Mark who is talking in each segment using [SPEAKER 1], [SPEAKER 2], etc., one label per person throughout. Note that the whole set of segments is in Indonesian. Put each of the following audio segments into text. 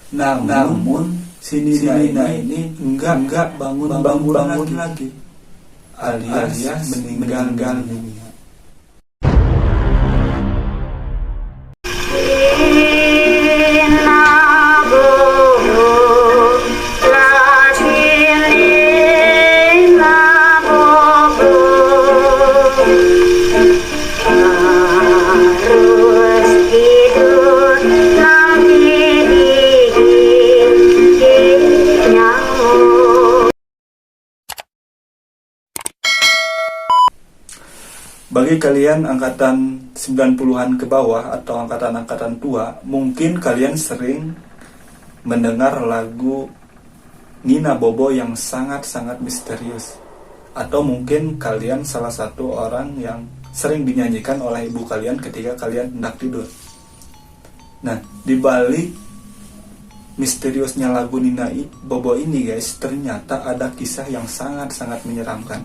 [SPEAKER 1] Namun si Nina ini enggak bangun lagi, alias meninggal dunia. Bagi kalian angkatan 90-an ke bawah atau angkatan-angkatan tua, mungkin kalian sering mendengar lagu Nina Bobo yang sangat-sangat misterius. Atau mungkin kalian salah satu orang yang sering dinyanyikan oleh ibu kalian ketika kalian hendak tidur. Nah, di balik misteriusnya lagu Nina Bobo ini guys, ternyata ada kisah yang sangat-sangat menyeramkan.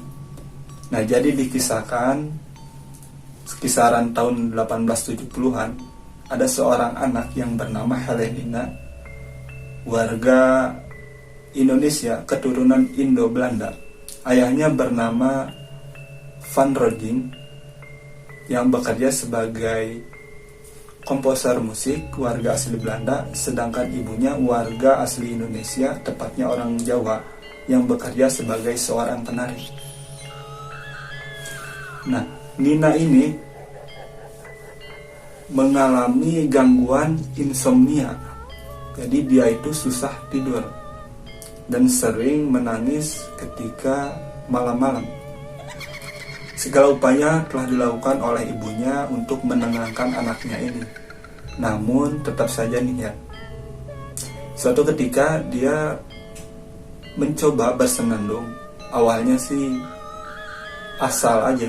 [SPEAKER 1] Nah, jadi dikisahkan kisaran tahun 1870-an, ada seorang anak yang bernama Helenina, warga Indonesia keturunan Indo-Belanda. Ayahnya bernama Van Roding, yang bekerja sebagai komposer musik, warga asli Belanda, sedangkan ibunya warga asli Indonesia, tepatnya orang Jawa, yang bekerja sebagai seorang penari. Nah, Nina ini mengalami gangguan insomnia. Jadi dia itu susah tidur dan sering menangis ketika malam-malam. Segala upaya telah dilakukan oleh ibunya untuk menenangkan anaknya ini. Namun tetap saja nih ya, suatu ketika dia mencoba bersenandung. Awalnya sih asal aja,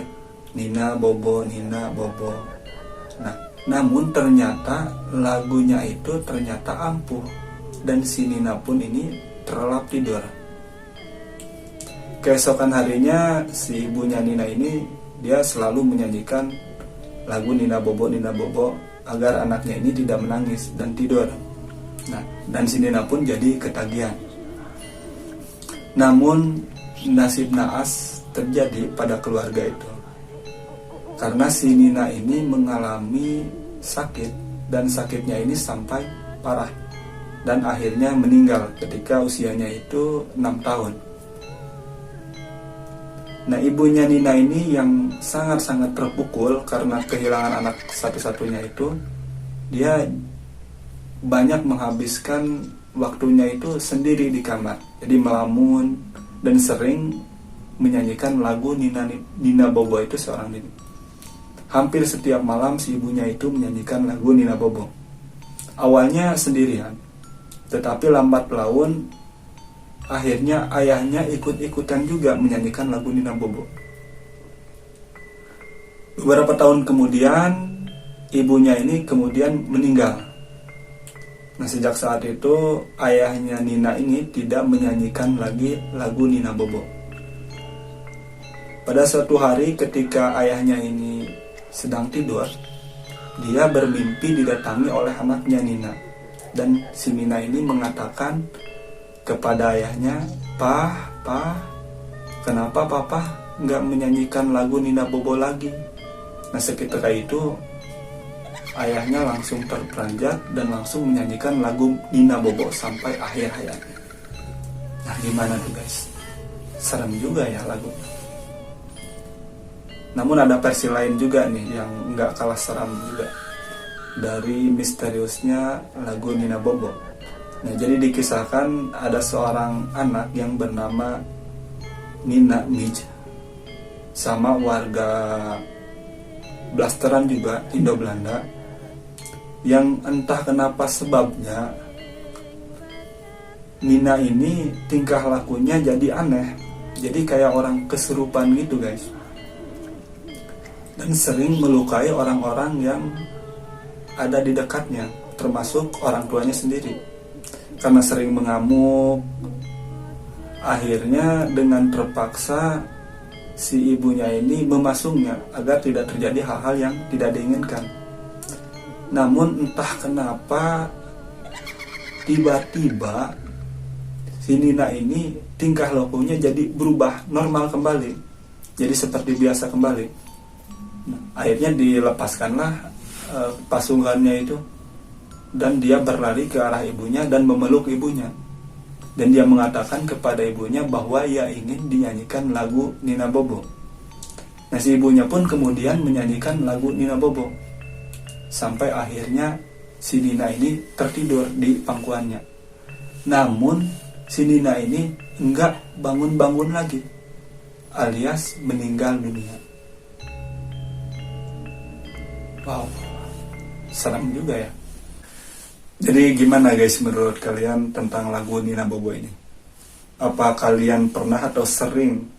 [SPEAKER 1] Nina Bobo, Nina Bobo. Nah, namun ternyata lagunya itu ternyata ampuh, dan si Nina pun ini terlelap tidur. Keesokan harinya si ibunya Nina ini, dia selalu menyanyikan lagu Nina Bobo agar anaknya ini tidak menangis dan tidur. Nah, dan si Nina pun jadi ketagihan. Namun nasib naas terjadi pada keluarga itu, karena si Nina ini mengalami sakit, dan sakitnya ini sampai parah, dan akhirnya meninggal ketika usianya itu 6 tahun. Nah, ibunya Nina ini yang sangat-sangat terpukul karena kehilangan anak satu-satunya itu, dia banyak menghabiskan waktunya itu sendiri di kamar, jadi melamun dan sering menyanyikan lagu Nina Bobo itu seorang diri. Hampir setiap malam si ibunya itu menyanyikan lagu Nina Bobo. Awalnya sendirian, tetapi lambat laun akhirnya ayahnya ikut-ikutan juga menyanyikan lagu Nina Bobo. Beberapa tahun kemudian ibunya ini kemudian meninggal. Nah, sejak saat itu ayahnya Nina ini tidak menyanyikan lagi lagu Nina Bobo. Pada suatu hari ketika ayahnya ini sedang tidur, dia bermimpi didatangi oleh anaknya Nina. Dan si Nina ini mengatakan kepada ayahnya, "Pah, kenapa papa nggak menyanyikan lagu Nina Bobo lagi?" Nah, seketika itu ayahnya langsung terperanjat dan langsung menyanyikan lagu Nina Bobo sampai akhir hayatnya. Nah, gimana tuh guys? Serem juga ya lagunya. Namun ada versi lain juga nih yang nggak kalah seram juga dari misteriusnya lagu Nina Bobo. Nah, jadi dikisahkan ada seorang anak yang bernama Nina Mij, sama warga Blasteran juga Indo-Belanda, yang entah kenapa sebabnya Nina ini tingkah lakunya jadi aneh, jadi kayak orang kesurupan gitu guys, dan sering melukai orang-orang yang ada di dekatnya, termasuk orang tuanya sendiri. Karena sering mengamuk, akhirnya dengan terpaksa si ibunya ini memasungnya agar tidak terjadi hal-hal yang tidak diinginkan. Namun entah kenapa tiba-tiba si Nina ini tingkah lakunya jadi berubah normal kembali, jadi seperti biasa kembali. Nah, akhirnya dilepaskanlah pasungannya itu, dan dia berlari ke arah ibunya dan memeluk ibunya, dan dia mengatakan kepada ibunya bahwa ia ingin dinyanyikan lagu Nina Bobo. Nah, si ibunya pun kemudian menyanyikan lagu Nina Bobo sampai akhirnya si Nina ini tertidur di pangkuannya. Namun si Nina ini enggak bangun-bangun lagi, alias meninggal dunia. Wow, serem juga ya. Jadi gimana guys menurut kalian tentang lagu Nina Bobo ini? Apa kalian pernah atau sering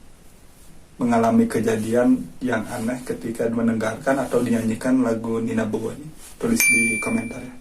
[SPEAKER 1] mengalami kejadian yang aneh ketika mendengarkan atau dinyanyikan lagu Nina Bobo ini? Tulis di komentar ya.